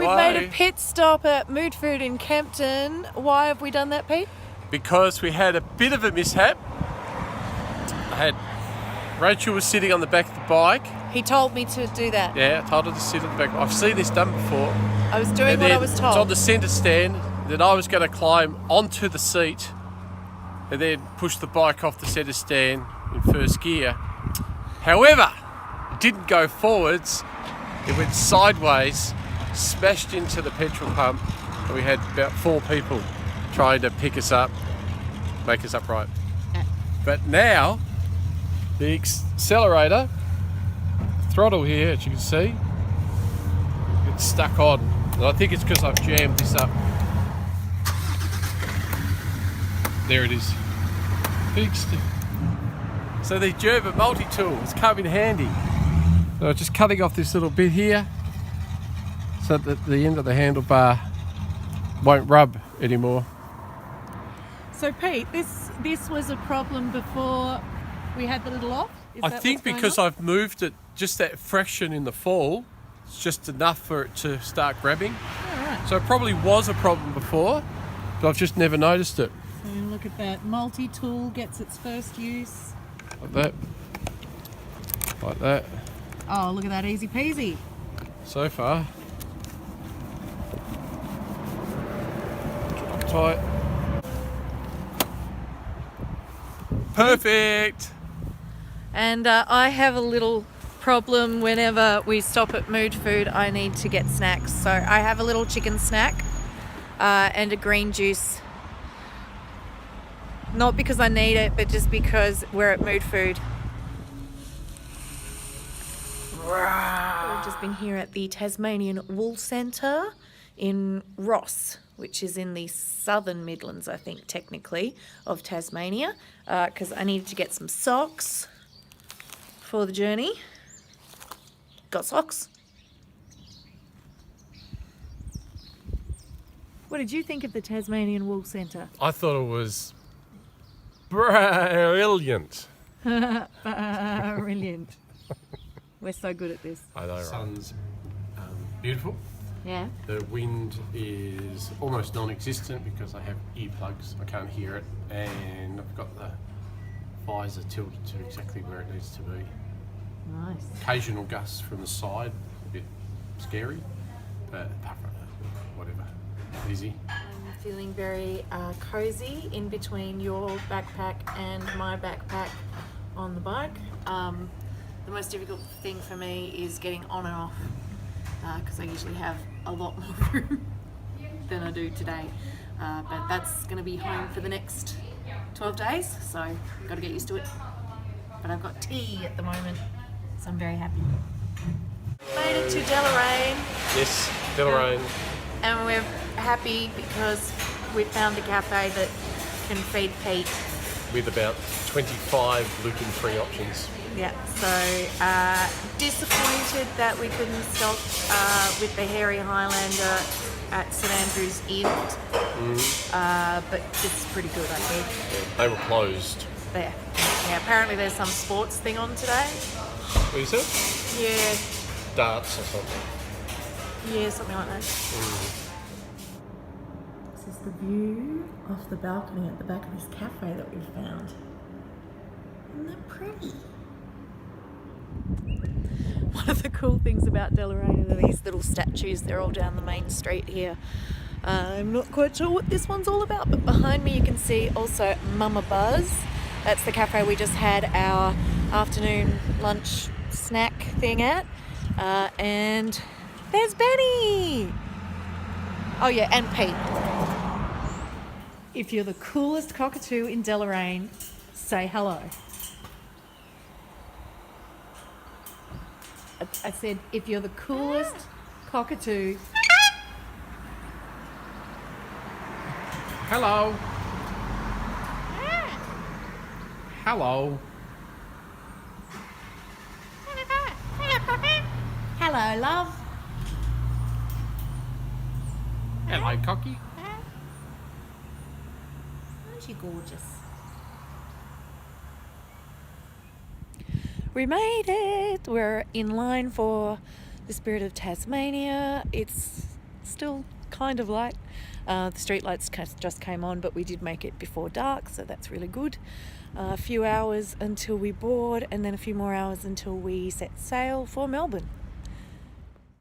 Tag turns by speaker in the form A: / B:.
A: We've made a pit stop at Mood Food in Kempton. Why have we done that, Pete?
B: Because we had a bit of a mishap. Rachel was sitting on the back of the bike.
A: He told me to do that.
B: Yeah, I told her to sit on the back. I've seen this done before.
A: I was doing what I was told.
B: It's on the centre stand. Then I was going to climb onto the seat and then push the bike off the centre stand in first gear. However, it didn't go forwards. It went sideways, smashed into the petrol pump, and we had about 4 people trying to pick us up, make us upright. But now, the accelerator, throttle here, as you can see, it's stuck on. And I think it's because I've jammed this up. There it is. Fixed. So the Gerber multi-tool has come in handy. So just cutting off this little bit here so that the end of the handlebar won't rub anymore.
A: So Pete, this was a problem before we had the little off?
B: I think because I've moved it just that fraction in the fall, it's just enough for it to start grabbing.
A: Oh, right.
B: So it probably was a problem before, but I've just never noticed it.
A: So look at that, multi-tool gets its first use.
B: Like that. Like that.
A: Oh, look at that, easy peasy.
B: So far. Get up tight. Perfect!
A: And I have a little problem whenever we stop at Mood Food. I need to get snacks. So I have a little chicken snack and a green juice. Not because I need it, but just because we're at Mood Food. We've just been here at the Tasmanian Wool Centre in Ross, which is in the southern Midlands, I think, technically, of Tasmania, because I needed to get some socks for the journey. Got socks. What did you think of the Tasmanian Wool Centre?
B: I thought it was brilliant.
A: Brilliant. We're so good at this.
B: I know, right? The sun's beautiful.
A: Yeah.
B: The wind is almost non-existent because I have earplugs. I can't hear it, and I've got the visor tilted to exactly where it needs to be.
A: Nice.
B: Occasional gusts from the side, a bit scary, but apart from that, whatever. Easy.
A: I'm feeling very cozy in between your backpack and my backpack on the bike. The most difficult thing for me is getting on and off because I usually have a lot more room than I do today. But that's going to be home for the next 12 days, so I've got to get used to it. But I've got tea at the moment, so I'm very happy. Made it to Deloraine.
B: Yes, Deloraine.
A: And we're happy because we found a cafe that can feed Pete.
B: With about 25 gluten-free options.
A: Yeah, so disappointed that we couldn't stop with the Hairy Highlander at St Andrew's Inn. But this is pretty good, I think.
B: Yeah, they were closed.
A: There. Yeah, apparently there's some sports thing on today.
B: What is it?
A: Yeah.
B: Darts or something.
A: Yeah, something like that. This is the view off the balcony at the back of this cafe that we've found. Isn't that pretty? One of the cool things about Deloraine are these little statues. They're all down the main street here. I'm not quite sure what this one's all about, but behind me you can see also Mama Buzz. That's the cafe we just had our afternoon lunch snack thing at. And there's Benny! Oh yeah, and Pete. If you're the coolest cockatoo in Deloraine, say hello. I said, if you're the coolest cockatoo.
B: Hello. Hello.
A: Hello, love.
B: Hello, Cocky.
A: Aren't you gorgeous? We made it. We're in line for the Spirit of Tasmania. It's still kind of light. The street lights just came on, but we did make it before dark, so that's really good. A few hours until we board, and then a few more hours until we set sail for Melbourne.